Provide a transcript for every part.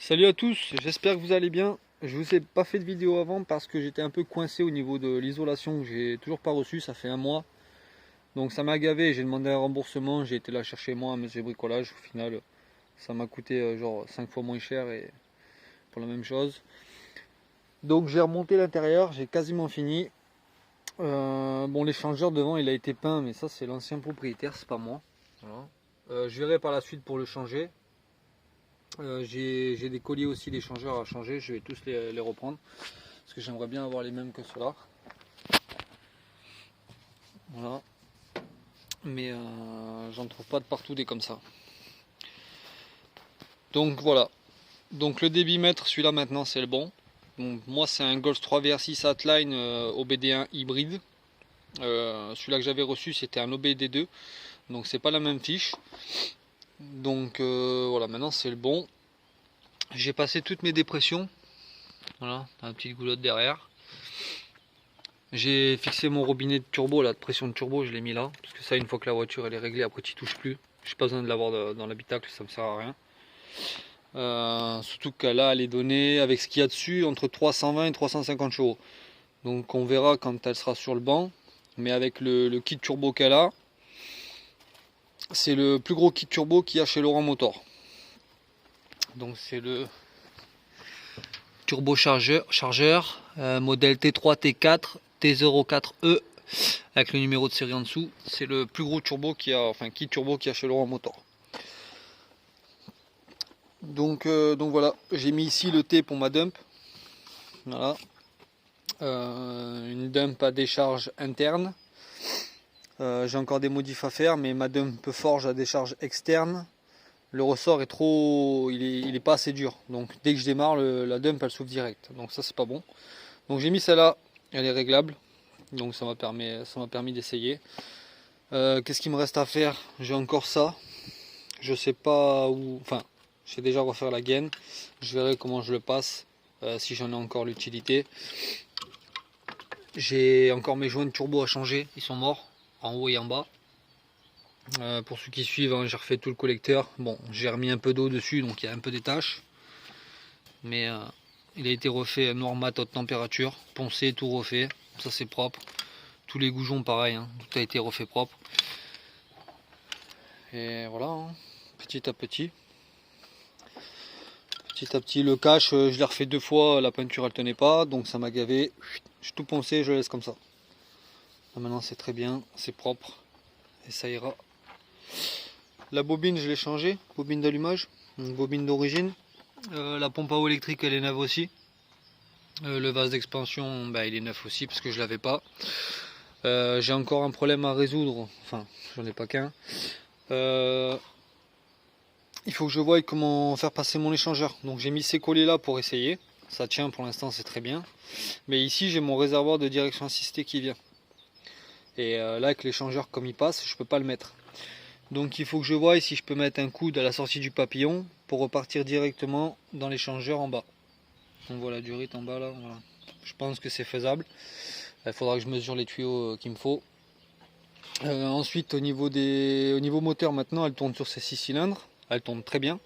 Salut à tous, j'espère que vous allez bien. Je vous ai pas fait de vidéo avant parce que j'étais un peu coincé au niveau de l'isolation que j'ai toujours pas reçu, ça fait un mois. Donc ça m'a gavé, j'ai demandé un remboursement, j'ai été la chercher moi à Monsieur Bricolage. Au final, ça m'a coûté genre 5 fois moins cher et pour la même chose. Donc j'ai remonté l'intérieur, j'ai quasiment fini. Bon, l'échangeur devant il a été peint, mais ça c'est l'ancien propriétaire, c'est pas moi. Voilà. Je verrai par la suite pour le changer. J'ai des colliers aussi d'échangeurs à changer, je vais tous les reprendre parce que j'aimerais bien avoir les mêmes que ceux-là. Voilà. Mais j'en trouve pas de partout des comme ça. Donc voilà. Donc le débitmètre, celui-là maintenant c'est le bon. Donc, moi c'est un Golf 3 VR6 Atline OBD1 hybride. Celui-là que j'avais reçu c'était un OBD2. Donc c'est pas la même fiche. Donc voilà, maintenant c'est le bon. J'ai passé toutes mes dépressions. Voilà, un petit goulotte derrière. J'ai fixé mon robinet de turbo, là, de pression de turbo, je l'ai mis là. Parce que ça, une fois que la voiture elle est réglée, après tu touches plus. J'ai pas besoin de l'avoir dans l'habitacle, ça me sert à rien. Surtout que là, elle est donnée avec ce qu'il y a dessus entre 320 et 350 chevaux. Donc on verra quand elle sera sur le banc. Mais avec le kit turbo qu'elle a, c'est le plus gros kit turbo qu'il y a chez Laurent Motor. Donc c'est le chargeur modèle T3, T4, T04E avec le numéro de série en dessous. C'est le plus gros turbo qu'il y a, enfin kit turbo qu'il y a chez Laurent Motor. Donc voilà, j'ai mis ici le T pour ma dump. Voilà. Une dump à décharge interne. J'ai encore des modifs à faire, mais ma dump forge à décharge externe. Le ressort est trop, il est pas assez dur. Donc dès que je démarre, la dump elle s'ouvre direct. Donc ça c'est pas bon. Donc j'ai mis celle-là, elle est réglable. Donc ça m'a permis d'essayer. Qu'est-ce qu'il me reste à faire? J'ai encore ça. Je sais pas où. Enfin, je sais déjà refaire la gaine. Je verrai comment je le passe. Si j'en ai encore l'utilité. J'ai encore mes joints de turbo à changer. Ils sont morts. En haut et en bas. Pour ceux qui suivent, hein, j'ai refait tout le collecteur. Bon, j'ai remis un peu d'eau dessus, donc il y a un peu des taches. Mais il a été refait noir mat haute température. Poncé, tout refait. Ça c'est propre. Tous les goujons pareil, hein, tout a été refait propre. Et voilà, hein, petit à petit. Petit à petit, le cache, je l'ai refait 2 fois, la peinture elle tenait pas, donc ça m'a gavé. Je tout poncé, je le laisse comme ça. Là, maintenant c'est très bien, c'est propre et ça ira. La bobine je l'ai changée, bobine d'allumage, une bobine d'origine. La pompe à eau électrique elle est neuve aussi. Le vase d'expansion bah, il est neuf aussi parce que je l'avais pas. J'ai encore un problème à résoudre, enfin j'en ai pas qu'un. Il faut que je voie comment faire passer mon échangeur. Donc j'ai mis ces collets là pour essayer. Ça tient pour l'instant, c'est très bien. Mais ici j'ai mon réservoir de direction assistée qui vient. Et là avec l'échangeur comme il passe, je peux pas le mettre. Donc il faut que je voie si je peux mettre un coude à la sortie du papillon pour repartir directement dans l'échangeur en bas. On voit la durite en bas là. Voilà. Je pense que c'est faisable. Il faudra que je mesure les tuyaux qu'il me faut. Ensuite au niveau moteur maintenant elle tourne sur ses 6 cylindres. Elle tourne très bien.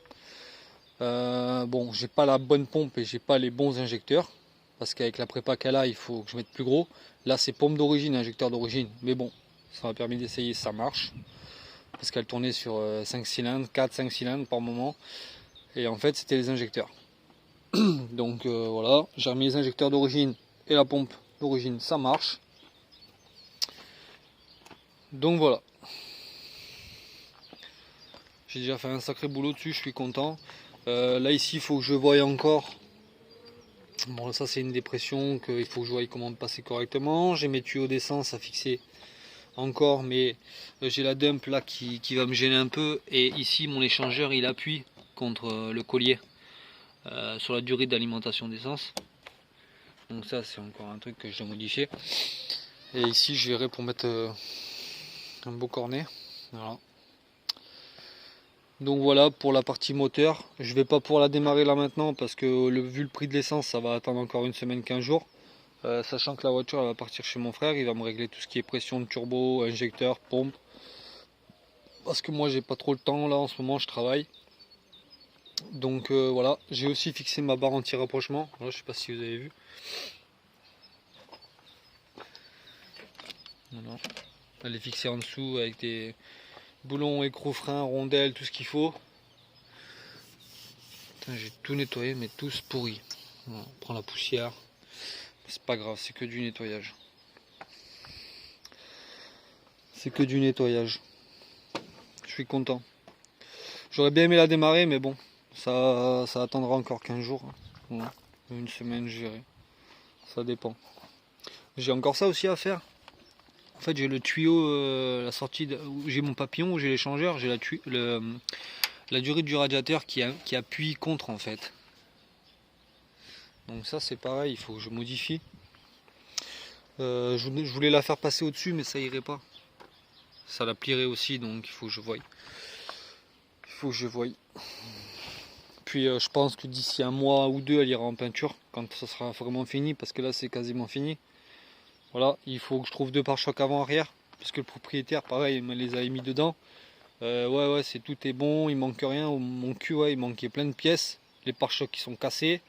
Bon, j'ai pas la bonne pompe et j'ai pas les bons injecteurs parce qu'avec la prépa qu'elle a, il faut que je mette plus gros. Là, c'est pompe d'origine, injecteur d'origine, mais bon, ça m'a permis d'essayer, ça marche parce qu'elle tournait sur 5 cylindres, 4-5 cylindres par moment et en fait, c'était les injecteurs. Donc voilà, j'ai remis les injecteurs d'origine et la pompe d'origine, ça marche. Donc voilà. J'ai déjà fait un sacré boulot dessus, je suis content. Là ici, il faut que je voie encore. Bon, ça c'est une dépression qu'il faut que je voie comment passer correctement. J'ai mes tuyaux d'essence à fixer encore, mais j'ai la dump là qui va me gêner un peu. Et ici, mon échangeur il appuie contre le collier sur la durée d'alimentation d'essence. Donc ça c'est encore un truc que je dois modifier. Et ici, je verrai pour mettre un beau cornet. Voilà. Donc voilà pour la partie moteur. Je vais pas pouvoir la démarrer là maintenant parce que vu le prix de l'essence, ça va attendre encore une semaine, 15 jours. Sachant que la voiture elle va partir chez mon frère, il va me régler tout ce qui est pression de turbo, injecteur, pompe. Parce que moi j'ai pas trop le temps là en ce moment, je travaille. Donc voilà, j'ai aussi fixé ma barre anti-rapprochement. Voilà, je sais pas si vous avez vu. Voilà. Elle est fixée en dessous avec des boulons, écrous, freins, rondelles, tout ce qu'il faut. J'ai tout nettoyé, mais tous pourris. Voilà, on prend la poussière. C'est pas grave, c'est que du nettoyage. C'est que du nettoyage. Je suis content. J'aurais bien aimé la démarrer, mais bon, ça attendra encore 15 jours. Voilà. Une semaine, je dirais. Ça dépend. J'ai encore ça aussi à faire. En fait, j'ai le tuyau, la sortie, où j'ai mon papillon, où j'ai l'échangeur, j'ai la durée du radiateur qui appuie contre en fait. Donc ça c'est pareil, il faut que je modifie. Je voulais la faire passer au-dessus, mais ça irait pas. Ça la plierait aussi, donc il faut que je voie. Il faut que je voie. Puis je pense que d'ici un mois ou deux, elle ira en peinture, quand ça sera vraiment fini, parce que là c'est quasiment fini. Voilà, il faut que je trouve 2 pare-chocs avant-arrière, parce que le propriétaire, pareil, il me les avait mis dedans. Ouais, c'est tout est bon, il manque rien. Mon cul, ouais, il manquait plein de pièces. Les pare-chocs qui sont cassés.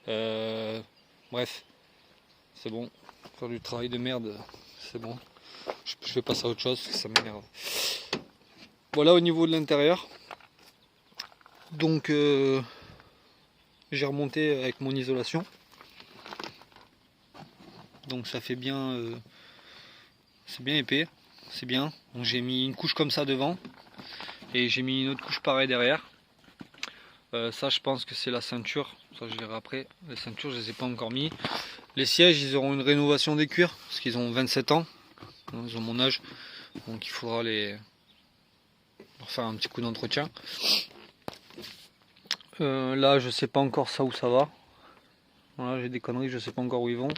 Bref, c'est bon. Faire du travail de merde, c'est bon. Je vais passer à autre chose, parce que ça m'énerve. Voilà au niveau de l'intérieur. Donc, j'ai remonté avec mon isolation. Donc ça fait bien, c'est bien épais, c'est bien. Donc j'ai mis une couche comme ça devant et j'ai mis une autre couche pareil derrière. Ça je pense que c'est la ceinture, ça je verrai après. Les ceintures je les ai pas encore mis. Les sièges ils auront une rénovation des cuirs parce qu'ils ont 27 ans, ils ont mon âge, donc il faudra leur faire un petit coup d'entretien. Là je sais pas encore ça où ça va. Voilà, j'ai des conneries, je sais pas encore où ils vont.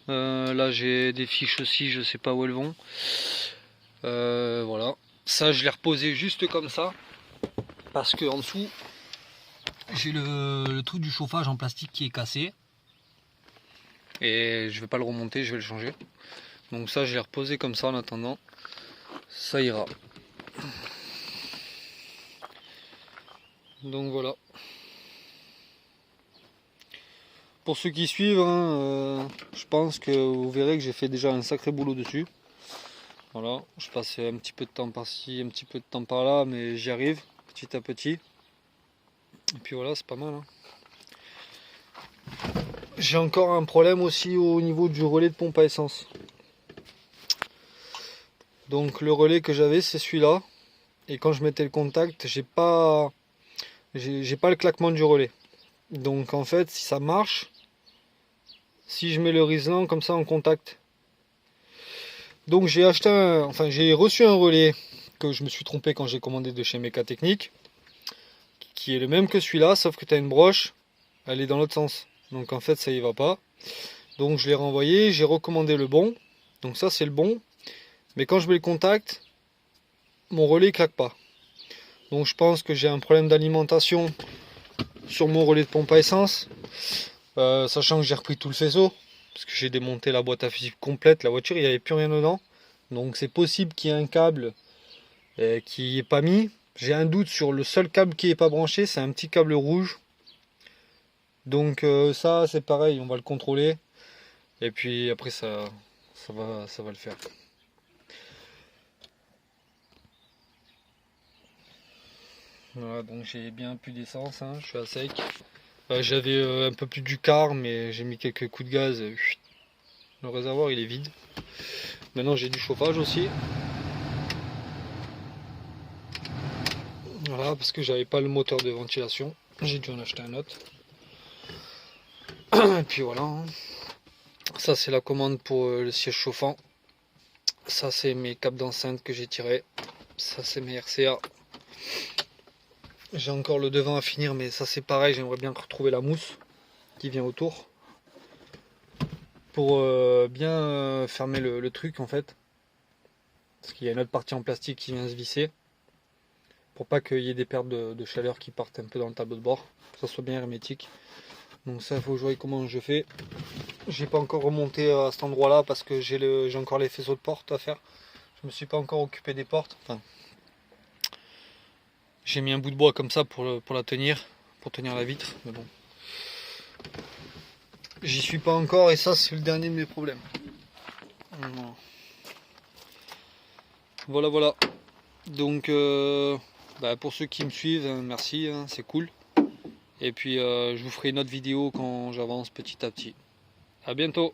Là j'ai des fiches aussi, je sais pas où elles vont. Voilà, ça je l'ai reposé juste comme ça parce que en dessous j'ai le truc du chauffage en plastique qui est cassé et je vais pas le remonter, je vais le changer. Donc ça je l'ai reposé comme ça en attendant, ça ira. Donc voilà. Pour ceux qui suivent, hein, je pense que vous verrez que j'ai fait déjà un sacré boulot dessus. Voilà, je passe un petit peu de temps par-ci, un petit peu de temps par-là, mais j'y arrive petit à petit. Et puis voilà, c'est pas mal. Hein. J'ai encore un problème aussi au niveau du relais de pompe à essence. Donc le relais que j'avais, c'est celui-là. Et quand je mettais le contact, j'ai pas le claquement du relais. Donc en fait, si ça marche, si je mets le Riesland comme ça en contact. Donc j'ai j'ai reçu un relais que je me suis trompé quand j'ai commandé de chez Mécatechnique, qui est le même que celui-là, sauf que tu as une broche, elle est dans l'autre sens. Donc en fait ça y va pas. Donc je l'ai renvoyé, j'ai recommandé le bon. Donc ça c'est le bon. Mais quand je mets le contact, mon relais claque pas. Donc je pense que j'ai un problème d'alimentation sur mon relais de pompe à essence. Sachant que j'ai repris tout le faisceau. Parce que j'ai démonté la boîte à fusibles complète. La voiture, il n'y avait plus rien dedans. Donc c'est possible qu'il y ait un câble qui n'est pas mis. J'ai un doute sur le seul câble qui n'est pas branché. C'est un petit câble rouge. Donc ça c'est pareil, on va le contrôler. Et puis après ça va le faire. Voilà, donc j'ai bien plus d'essence, hein, je suis à sec. J'avais un peu plus du quart, mais j'ai mis quelques coups de gaz. Le réservoir il est vide. Maintenant j'ai du chauffage aussi. Voilà, parce que j'avais pas le moteur de ventilation. J'ai dû en acheter un autre. Et puis voilà. Hein. Ça c'est la commande pour le siège chauffant. Ça c'est mes câbles d'enceinte que j'ai tirés. Ça c'est mes RCA. J'ai encore le devant à finir, mais ça c'est pareil, j'aimerais bien retrouver la mousse qui vient autour pour bien fermer le truc en fait, parce qu'il y a une autre partie en plastique qui vient se visser pour pas qu'il y ait des pertes de chaleur qui partent un peu dans le tableau de bord, que ça soit bien hermétique. Donc ça il faut que je voie comment je fais. J'ai pas encore remonté à cet endroit là parce que j'ai encore les faisceaux de porte à faire. Je me suis pas encore occupé des portes, enfin J'ai mis un bout de bois comme ça pour la tenir, pour tenir la vitre, mais bon. J'y suis pas encore et ça c'est le dernier de mes problèmes. Voilà, voilà. Donc pour ceux qui me suivent, merci, hein, c'est cool. Et puis je vous ferai une autre vidéo quand j'avance petit à petit. À bientôt.